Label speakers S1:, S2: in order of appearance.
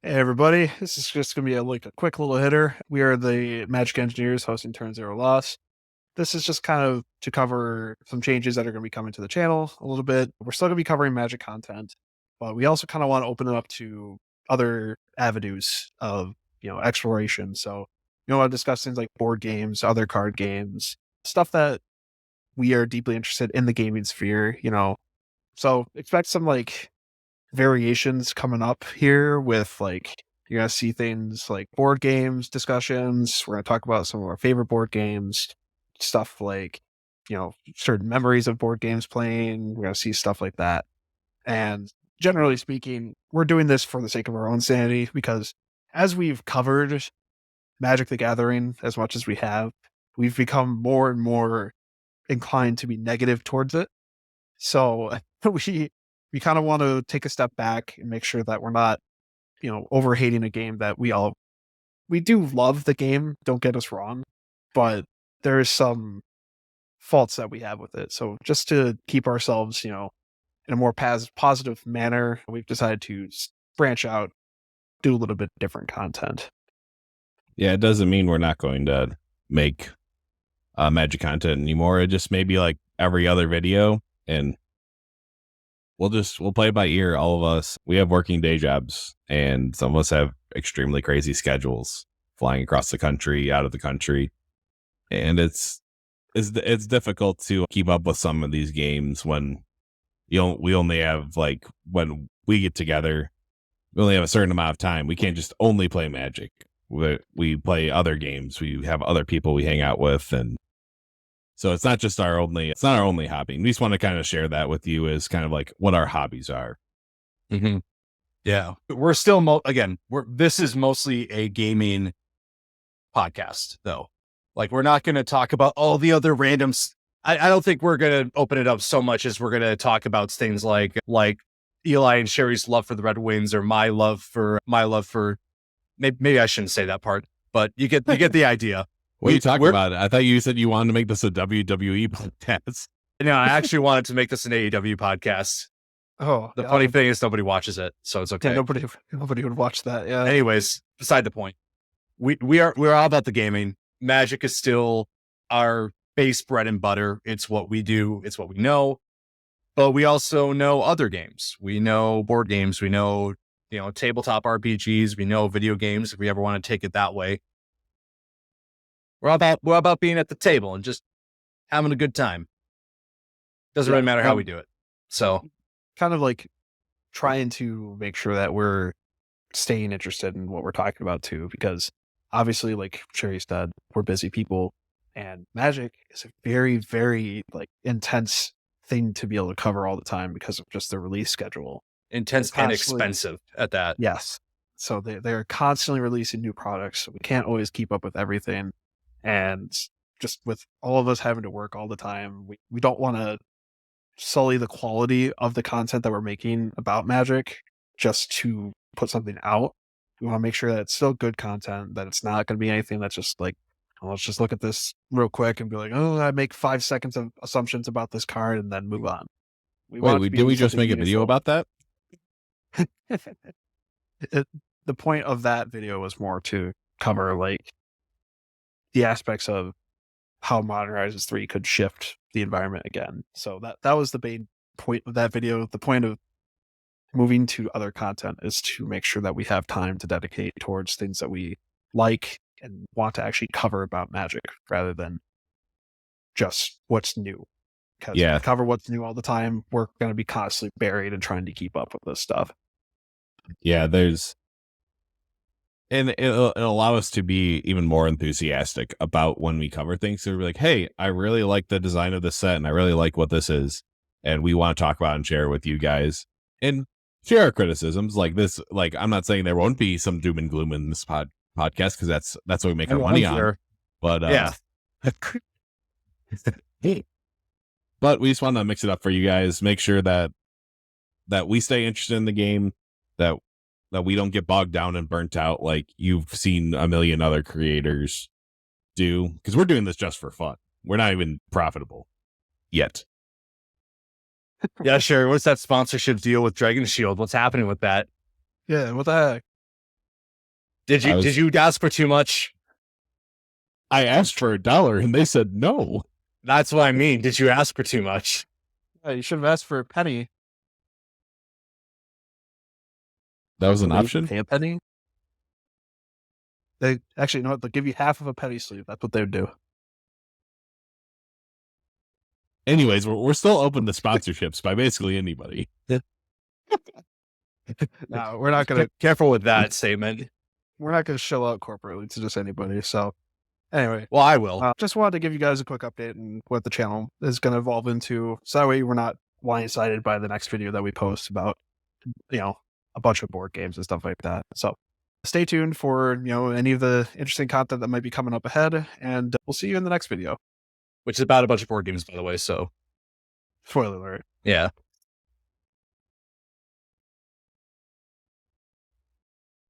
S1: Hey everybody, this is just going to be a quick little hitter. We are the Magic Engineers hosting Turn Zero Loss. This is just kind of to cover some changes that are going to be coming to the channel a little bit. We're still going to be covering Magic content, but we also kind of want to open it up to other avenues of exploration. So want to discuss things like board games, other card games, stuff that we are deeply interested in the gaming sphere. So expect some variations coming up here with you're gonna see things like board games discussions. We're gonna talk about some of our favorite board games, stuff like certain memories of board games playing. We're gonna see stuff like that. And generally speaking, we're doing this for the sake of our own sanity because as we've covered Magic the Gathering as much as we have, we've become more and more inclined to be negative towards it. So we kind of want to take a step back and make sure that we're not, over hating a game that we do love the game, don't get us wrong, but there is some faults that we have with it. So just to keep ourselves, in a more positive manner, we've decided to branch out, do a little bit different content.
S2: Yeah, it doesn't mean we're not going to make Magic content anymore. It just may be like every other video, and we'll play it by ear. All of us, we have working day jobs, and some of us have extremely crazy schedules, flying across the country, out of the country, and it's difficult to keep up with some of these games when we only have when we get together, we only have a certain amount of time. We can't just only play Magic. We play other games. We have other people we hang out with, and so it's not our only hobby. And we just want to kind of share that with you as kind of like what our hobbies are.
S3: Mm-hmm. Yeah, we're still this is mostly a gaming podcast, though. Like, we're not going to talk about all the other randoms. I don't think we're going to open it up so much as we're going to talk about things like Eli and Sherry's love for the Red Wings, or my love for maybe I shouldn't say that part, but you get the idea.
S2: What are you talking about? I thought you said you wanted to make this a WWE podcast.
S3: No, I actually wanted to make this an AEW podcast.
S1: Oh,
S3: the funny thing is nobody watches it, so it's okay.
S1: Yeah, nobody would watch that. Yeah.
S3: Anyways, beside the point. We're all about the gaming. Magic is still our base bread and butter. It's what we do. It's what we know. But we also know other games. We know board games. We know, tabletop RPGs. We know video games, if we ever want to take it that way. We're about being at the table and just having a good time. Doesn't really matter how we do it. So
S1: kind of like trying to make sure that we're staying interested in what we're talking about too, because obviously, like Sherry said, we're busy people, and Magic is a very, very intense thing to be able to cover all the time because of just the release schedule.
S3: Intense and expensive at that.
S1: Yes. So they're constantly releasing new products. So we can't always keep up with everything. And just with all of us having to work all the time, we don't want to sully the quality of the content that we're making about Magic just to put something out. We want to make sure that it's still good content, that it's not going to be anything that's just let's just look at this real quick and be like, oh, I make 5 seconds of assumptions about this card and then move on.
S2: Did we just make a video about that?
S1: The point of that video was more to cover the aspects of how Modern Horizons 3 could shift the environment again. So that was the main point of that video. The point of moving to other content is to make sure that we have time to dedicate towards things that we like and want to actually cover about Magic rather than just what's new. Because if we cover what's new all the time, we're going to be constantly buried and trying to keep up with this stuff.
S2: Yeah, and it'll allow us to be even more enthusiastic about when we cover things. So we're like, hey, I really like the design of this set, and I really like what this is, and we want to talk about and share with you guys. And share our criticisms like this. Like, I'm not saying there won't be some doom and gloom in this podcast, because that's what we make our money on. But
S3: yeah.
S2: But we just want to mix it up for you guys. Make sure that we stay interested in the game, that we don't get bogged down and burnt out like you've seen a million other creators do. Because we're doing this just for fun. We're not even profitable yet.
S3: Yeah, sure. What's that sponsorship deal with Dragon Shield? What's happening with that?
S1: Yeah, what the heck?
S3: Did you ask for too much?
S2: I asked for $1 and they said no.
S3: That's what I mean. Did you ask for too much?
S1: You should have asked for a penny.
S2: That was an
S1: They
S2: option.
S1: Pay a penny. They actually, you know what? They'll give you half of a penny sleeve. That's what they would do.
S2: Anyways, we're still open to sponsorships by basically anybody.
S1: No, we're not gonna.
S3: Careful with that statement.
S1: We're not gonna show out corporately to just anybody. So, anyway,
S3: Well, I will.
S1: just wanted to give you guys a quick update on what the channel is going to evolve into, so that way we're not blindsided by the next video that we post about, a bunch of board games and stuff like that. So, stay tuned for any of the interesting content that might be coming up ahead, and we'll see you in the next video.
S3: Which is about a bunch of board games, by the way. So,
S1: Spoiler alert.
S3: yeah.